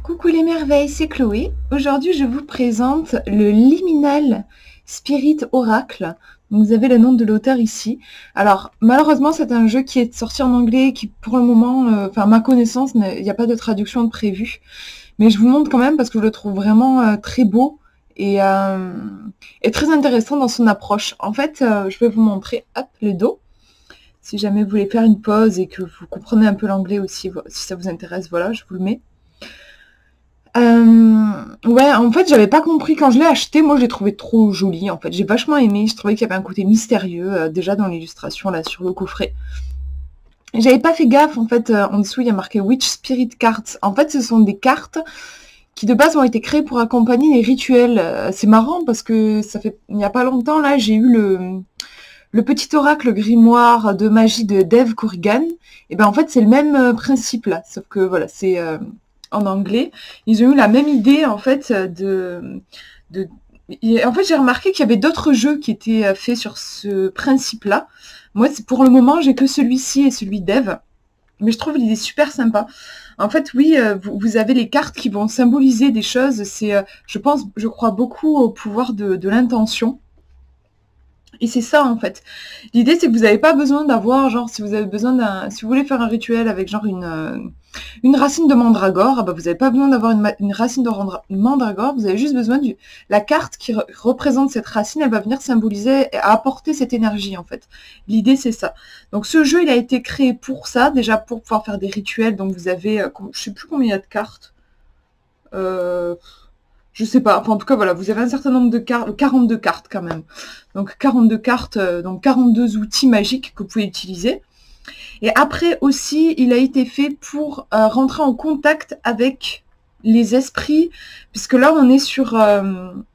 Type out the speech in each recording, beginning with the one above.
Coucou les merveilles, c'est Chloé. Aujourd'hui, je vous présente le Liminal Spirit Oracle. Vous avez le nom de l'auteur ici. Alors, malheureusement, c'est un jeu qui est sorti en anglais, qui pour le moment, enfin, à ma connaissance, il n'y a pas de traduction de prévue. Mais je vous montre quand même parce que je le trouve vraiment très beau et très intéressant dans son approche. En fait, je vais vous montrer, hop, le dos. Si jamais vous voulez faire une pause et que vous comprenez un peu l'anglais aussi, si ça vous intéresse, voilà, je vous le mets. Ouais, en fait, j'avais pas compris quand je l'ai acheté. Moi, je l'ai trouvé trop joli. En fait, j'ai vachement aimé. Je trouvais qu'il y avait un côté mystérieux déjà dans l'illustration là sur le coffret. J'avais pas fait gaffe. En fait, en dessous, il y a marqué Witch Spirit Cards. En fait, ce sont des cartes qui de base ont été créées pour accompagner les rituels. C'est marrant parce que ça fait il y a pas longtemps là, j'ai eu le petit oracle grimoire de magie de Dave Corrigan. Et ben en fait, c'est le même principe là, sauf que voilà, c'est en anglais. Ils ont eu la même idée en fait en fait, j'ai remarqué qu'il y avait d'autres jeux qui étaient faits sur ce principe-là. Moi, pour le moment, j'ai que celui-ci et celui d'Eve. Mais je trouve l'idée super sympa. En fait, oui, vous avez les cartes qui vont symboliser des choses. C'est, je crois beaucoup au pouvoir de l'intention. Et c'est ça en fait. L'idée c'est que vous n'avez pas besoin d'avoir, genre si vous avez besoin si vous voulez faire un rituel avec genre une racine de mandragore, bah, vous n'avez pas besoin d'avoir une racine de mandragore, vous avez juste besoin la carte qui représente cette racine, elle va venir symboliser et apporter cette énergie en fait. L'idée c'est ça. Donc ce jeu il a été créé pour ça, déjà pour pouvoir faire des rituels, donc vous avez, je sais plus combien il y a de cartes. Je sais pas, enfin en tout cas voilà, vous avez un certain nombre de cartes, 42 cartes quand même. Donc 42 cartes, donc 42 outils magiques que vous pouvez utiliser. Et après aussi, il a été fait pour rentrer en contact avec les esprits, puisque là on est sur un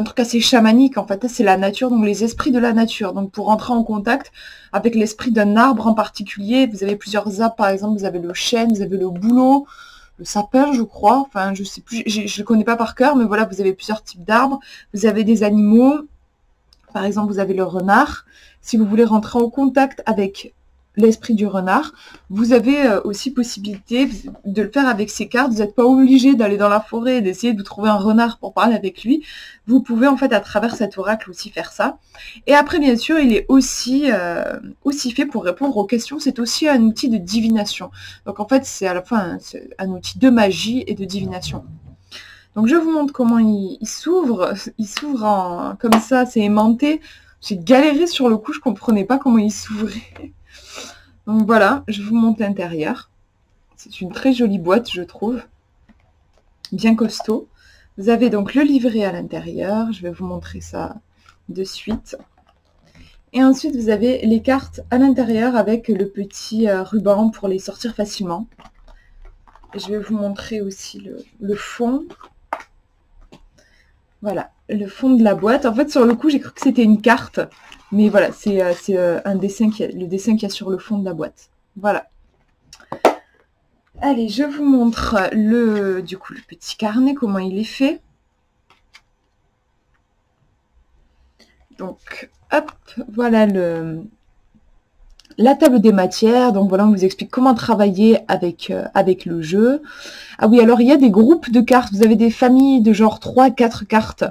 truc assez chamanique en fait, c'est la nature, donc les esprits de la nature. Donc pour rentrer en contact avec l'esprit d'un arbre en particulier, vous avez plusieurs arbres, par exemple, vous avez le chêne, vous avez le bouleau, le sapin, je crois, enfin je sais plus, je le connais pas par cœur, mais voilà, vous avez plusieurs types d'arbres, vous avez des animaux, par exemple vous avez le renard. Si vous voulez rentrer en contact avec l'esprit du renard, vous avez aussi possibilité de le faire avec ces cartes. Vous n'êtes pas obligé d'aller dans la forêt et d'essayer de trouver un renard pour parler avec lui. Vous pouvez en fait à travers cet oracle aussi faire ça. Et après bien sûr il est aussi fait pour répondre aux questions. C'est aussi un outil de divination. Donc en fait c'est à la fois un outil de magie et de divination. Donc je vous montre comment il s'ouvre. Il s'ouvre comme ça, c'est aimanté. J'ai galéré sur le coup, je comprenais pas comment il s'ouvrait. Donc voilà, je vous montre l'intérieur. C'est une très jolie boîte, je trouve. Bien costaud. Vous avez donc le livret à l'intérieur. Je vais vous montrer ça de suite. Et ensuite, vous avez les cartes à l'intérieur avec le petit ruban pour les sortir facilement. Et je vais vous montrer aussi le fond. Voilà, le fond de la boîte. En fait, sur le coup, j'ai cru que c'était une carte. Mais voilà, c'est un dessin le dessin qu'il y a sur le fond de la boîte. Voilà. Allez, je vous montre le petit carnet, comment il est fait. Donc, hop, voilà la table des matières. Donc voilà, on vous explique comment travailler avec le jeu. Ah oui, alors il y a des groupes de cartes. Vous avez des familles de genre 3-4 cartes.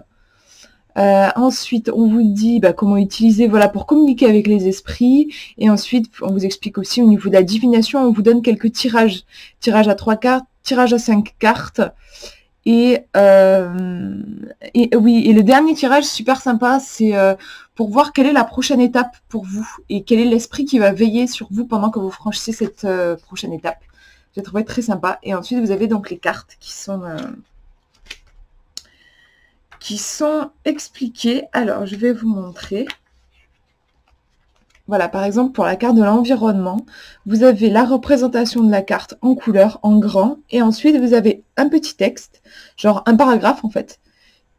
Ensuite, on vous dit comment utiliser, voilà, pour communiquer avec les esprits. Et ensuite, on vous explique aussi au niveau de la divination, on vous donne quelques tirages. Tirage à 3 cartes, tirage à 5 cartes. Et oui, et le dernier tirage, super sympa, c'est pour voir quelle est la prochaine étape pour vous. Et quel est l'esprit qui va veiller sur vous pendant que vous franchissez cette prochaine étape. J'ai trouvé très sympa. Et ensuite, vous avez donc les cartes qui sont expliquées. Alors, je vais vous montrer. Voilà, par exemple, pour la carte de l'environnement, vous avez la représentation de la carte en couleur, en grand, et ensuite vous avez un petit texte, genre un paragraphe en fait,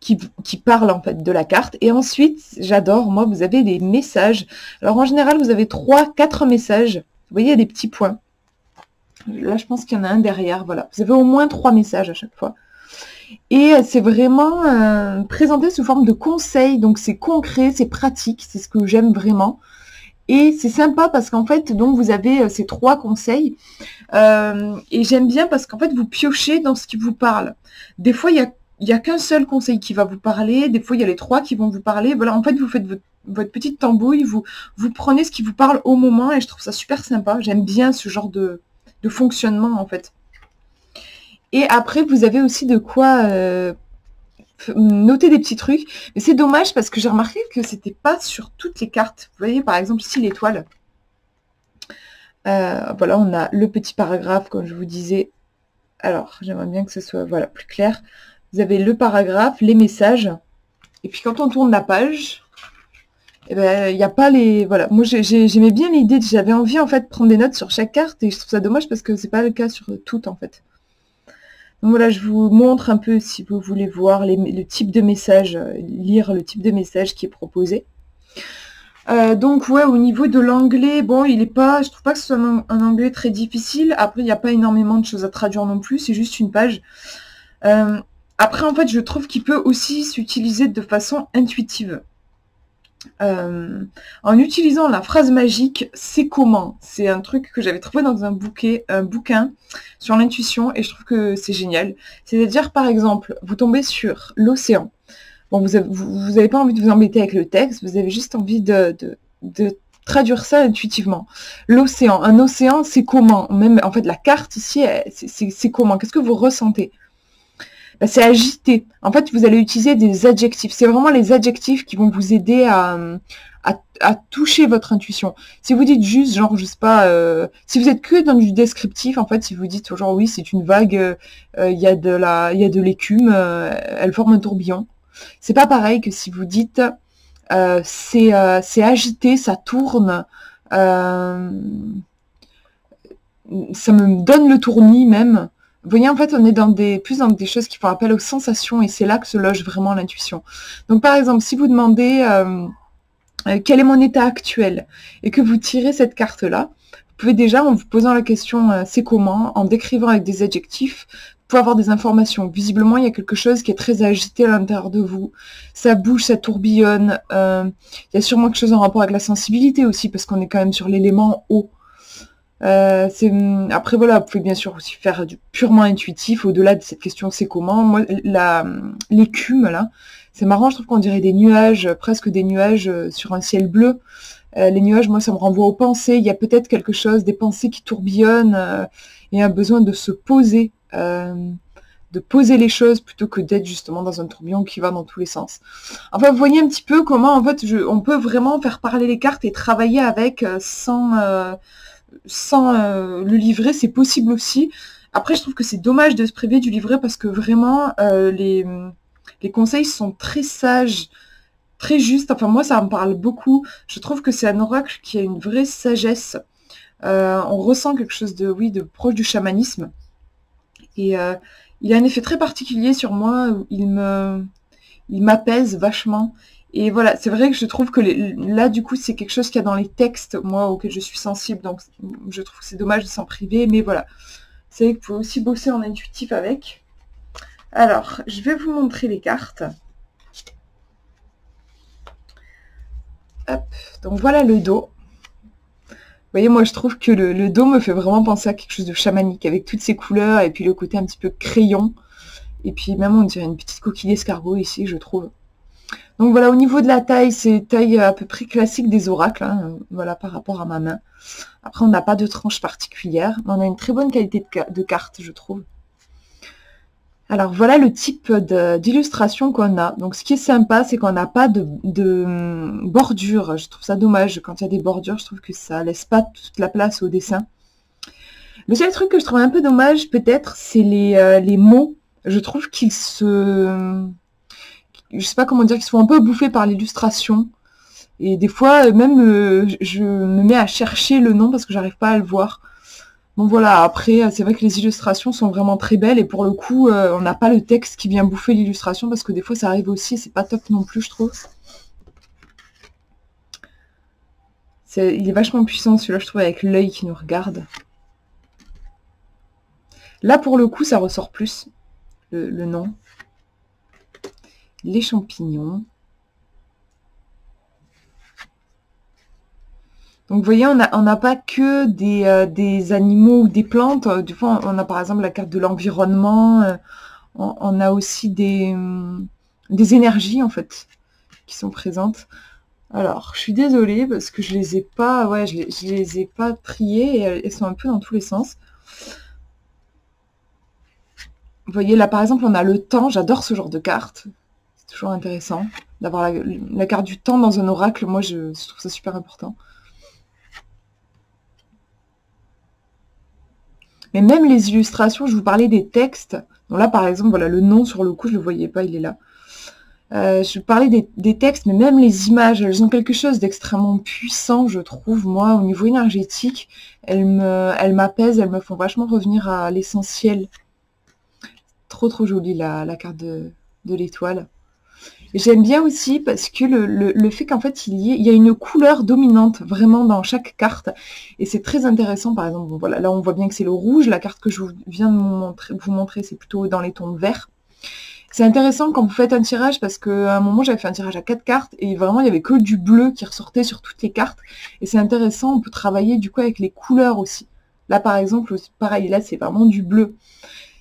qui parle en fait de la carte. Et ensuite, j'adore, moi, vous avez des messages. Alors en général, vous avez 3-4 messages. Vous voyez, il y a des petits points. Là, je pense qu'il y en a un derrière, voilà. Vous avez au moins 3 messages à chaque fois. Et c'est vraiment présenté sous forme de conseils, donc c'est concret, c'est pratique, c'est ce que j'aime vraiment. Et c'est sympa parce qu'en fait, donc vous avez ces 3 conseils. Et j'aime bien parce qu'en fait, vous piochez dans ce qui vous parle. Des fois, il y a qu'un seul conseil qui va vous parler. Des fois, il y a les 3 qui vont vous parler. Voilà, en fait, vous faites votre petite tambouille. Vous prenez ce qui vous parle au moment. Et je trouve ça super sympa. J'aime bien ce genre de fonctionnement, en fait. Et après, vous avez aussi de quoi noter des petits trucs. Mais c'est dommage parce que j'ai remarqué que c'était pas sur toutes les cartes. Vous voyez, par exemple, ici, l'étoile. Voilà, on a le petit paragraphe, comme je vous disais. Alors, j'aimerais bien que ce soit voilà, plus clair. Vous avez le paragraphe, les messages. Et puis, quand on tourne la page, eh ben, il n'y a pas les... Voilà, moi, j'aimais bien l'idée. J'avais envie, en fait, de prendre des notes sur chaque carte. Et je trouve ça dommage parce que c'est pas le cas sur toutes, en fait. Donc voilà, je vous montre un peu, si vous voulez voir le type de message, lire le type de message qui est proposé. Donc ouais, au niveau de l'anglais, bon, il est pas, je trouve pas que ce soit un anglais très difficile. Après, il n'y a pas énormément de choses à traduire non plus, c'est juste une page. Après, en fait, je trouve qu'il peut aussi s'utiliser de façon intuitive. En utilisant la phrase magique, c'est comment? C'est un truc que j'avais trouvé dans un bouquin sur l'intuition et je trouve que c'est génial. C'est-à-dire, par exemple, vous tombez sur l'océan. Bon, vous avez pas envie de vous embêter avec le texte, vous avez juste envie de traduire ça intuitivement. L'océan, un océan, c'est comment? Même, en fait, la carte ici, c'est comment? Qu'est-ce que vous ressentez? Ben, c'est agité. En fait, vous allez utiliser des adjectifs. C'est vraiment les adjectifs qui vont vous aider à toucher votre intuition. Si vous dites juste, genre, je sais pas, si vous êtes que dans du descriptif, en fait, si vous dites, genre, oui, c'est une vague, il y a de l'écume, elle forme un tourbillon. C'est pas pareil que si vous dites c'est agité, ça tourne, ça me donne le tournis même. Vous voyez, en fait, on est plus dans des choses qui font appel aux sensations et c'est là que se loge vraiment l'intuition. Donc, par exemple, si vous demandez quel est mon état actuel et que vous tirez cette carte-là, vous pouvez déjà, en vous posant la question c'est comment, en décrivant avec des adjectifs, vous pouvez avoir des informations. Visiblement, il y a quelque chose qui est très agité à l'intérieur de vous. Ça bouge, ça tourbillonne. Il y a sûrement quelque chose en rapport avec la sensibilité aussi, parce qu'on est quand même sur l'élément eau. Après, voilà, vous pouvez bien sûr aussi faire du purement intuitif, au-delà de cette question c'est comment. Moi, l'écume, là, c'est marrant, je trouve qu'on dirait des nuages, presque des nuages sur un ciel bleu. Les nuages, moi, ça me renvoie aux pensées. Il y a peut-être quelque chose, des pensées qui tourbillonnent et un besoin de se poser, de poser les choses plutôt que d'être justement dans un tourbillon qui va dans tous les sens. Enfin, vous voyez un petit peu comment, en fait, on peut vraiment faire parler les cartes et travailler avec sans le livret, c'est possible aussi. Après, je trouve que c'est dommage de se priver du livret parce que vraiment, les conseils sont très sages, très justes. Enfin, moi, ça me parle beaucoup. Je trouve que c'est un oracle qui a une vraie sagesse. On ressent quelque chose de, oui, de proche du chamanisme. Et il a un effet très particulier sur moi. Il m'apaise vachement. Et voilà, c'est vrai que je trouve que là, du coup, c'est quelque chose qu'il y a dans les textes, moi, auxquels je suis sensible. Donc, je trouve que c'est dommage de s'en priver. Mais voilà, c'est vrai que vous pouvez aussi bosser en intuitif avec. Alors, je vais vous montrer les cartes. Hop, donc voilà le dos. Vous voyez, moi, je trouve que le dos me fait vraiment penser à quelque chose de chamanique, avec toutes ces couleurs, et puis le côté un petit peu crayon. Et puis même, on dirait une petite coquille d'escargot ici, je trouve. Donc voilà, au niveau de la taille, c'est taille à peu près classique des oracles, hein, voilà, par rapport à ma main. Après, on n'a pas de tranche particulière, mais on a une très bonne qualité de carte, je trouve. Alors voilà le type d'illustration qu'on a. Donc ce qui est sympa, c'est qu'on n'a pas de bordure. Je trouve ça dommage. Quand il y a des bordures, je trouve que ça laisse pas toute la place au dessin. Le seul truc que je trouve un peu dommage, peut-être, c'est les mots. Je trouve qu'ils je sais pas comment dire, qu'ils sont un peu bouffés par l'illustration. Et des fois, même, je me mets à chercher le nom parce que j'arrive pas à le voir. Bon voilà, après, c'est vrai que les illustrations sont vraiment très belles et pour le coup, on n'a pas le texte qui vient bouffer l'illustration parce que des fois ça arrive aussi et c'est pas top non plus, je trouve. Il est vachement puissant celui-là, je trouve, avec l'œil qui nous regarde. Là, pour le coup, ça ressort plus, le nom. Les champignons. Donc vous voyez, on n'a pas que des animaux ou des plantes. Du coup, on a par exemple la carte de l'environnement. On a aussi des énergies en fait qui sont présentes. Alors, je suis désolée parce que je les ai pas, ouais, je les ai pas triées et elles sont un peu dans tous les sens. Vous voyez, là par exemple, on a le temps. J'adore ce genre de carte. C'est toujours intéressant d'avoir la carte du temps dans un oracle. Moi, je trouve ça super important. Mais même les illustrations, je vous parlais des textes. Donc là, par exemple, voilà, le nom sur le coup, je ne le voyais pas, il est là. Je vous parlais des textes, mais même les images, elles ont quelque chose d'extrêmement puissant, je trouve, moi, au niveau énergétique. Elles m'apaisent, elles me font vachement revenir à l'essentiel. Trop, trop jolie, la carte de l'étoile. J'aime bien aussi parce que le fait qu'en fait, il y a une couleur dominante vraiment dans chaque carte. Et c'est très intéressant, par exemple, voilà, là on voit bien que c'est le rouge. La carte que je viens de vous montrer, c'est plutôt dans les tons verts. C'est intéressant quand vous faites un tirage parce qu'à un moment, j'avais fait un tirage à 4 cartes et vraiment, il n'y avait que du bleu qui ressortait sur toutes les cartes. Et c'est intéressant, on peut travailler du coup avec les couleurs aussi. Là, par exemple, pareil, là, c'est vraiment du bleu.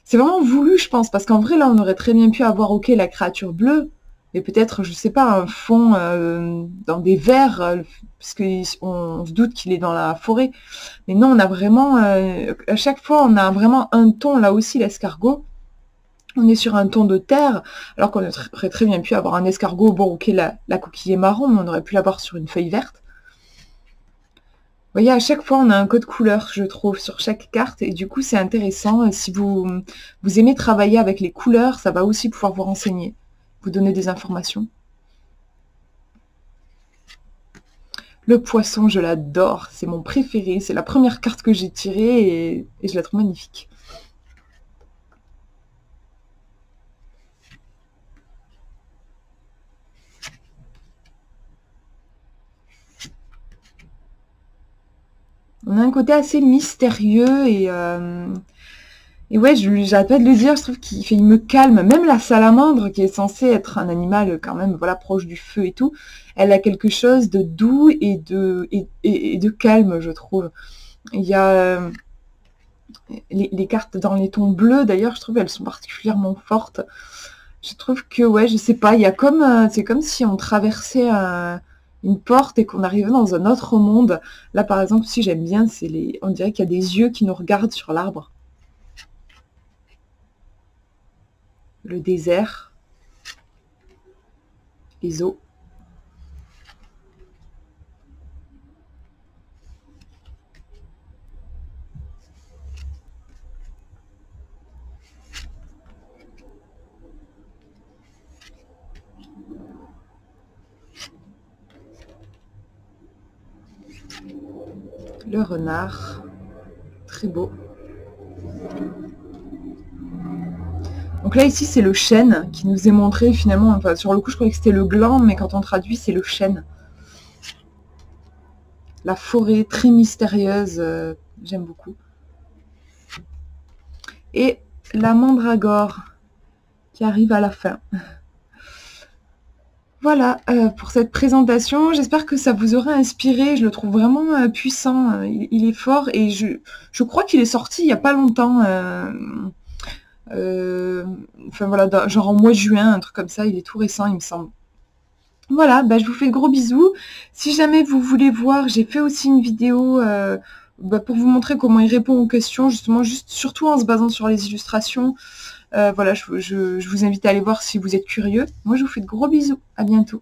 C'est vraiment voulu, je pense, parce qu'en vrai, là, on aurait très bien pu avoir, ok, la créature bleue, et peut-être, je sais pas, un fond dans des verts, parce qu'on se doute qu'il est dans la forêt. Mais non, on a vraiment, à chaque fois, on a vraiment un ton, là aussi, l'escargot. On est sur un ton de terre, alors qu'on aurait très bien pu avoir un escargot, bon, ok, la coquille est marron, mais on aurait pu l'avoir sur une feuille verte. Vous voyez, à chaque fois, on a un code couleur, je trouve, sur chaque carte. Et du coup, c'est intéressant. Si vous aimez travailler avec les couleurs, ça va aussi pouvoir vous renseigner, vous donner des informations. Le poisson, je l'adore. C'est mon préféré. C'est la première carte que j'ai tirée et je la trouve magnifique. On a un côté assez mystérieux et ouais, j'arrête pas de le dire, je trouve qu'il me calme. Même la salamandre, qui est censée être un animal quand même, voilà, proche du feu et tout, elle a quelque chose de doux et de calme, je trouve. Il y a les cartes dans les tons bleus, d'ailleurs, je trouve elles sont particulièrement fortes. Je trouve que, ouais, je sais pas, il y a comme, c'est comme si on traversait une porte et qu'on arrivait dans un autre monde. Là, par exemple, si j'aime bien, on dirait qu'il y a des yeux qui nous regardent sur l'arbre. Le désert, les eaux. Le renard, très beau. Donc là, ici, c'est le chêne qui nous est montré finalement. Enfin, sur le coup, je croyais que c'était le gland, mais quand on traduit, c'est le chêne. La forêt, très mystérieuse, j'aime beaucoup. Et la mandragore qui arrive à la fin. Voilà pour cette présentation. J'espère que ça vous aura inspiré. Je le trouve vraiment puissant. Il est fort et je crois qu'il est sorti il n'y a pas longtemps. Enfin voilà, genre en mois de juin, un truc comme ça. Il est tout récent, il me semble. Voilà, bah, je vous fais de gros bisous. Si jamais vous voulez voir, j'ai fait aussi une vidéo pour vous montrer comment il répond aux questions, justement, surtout en se basant sur les illustrations. Voilà, je vous invite à aller voir si vous êtes curieux. Moi, je vous fais de gros bisous. À bientôt.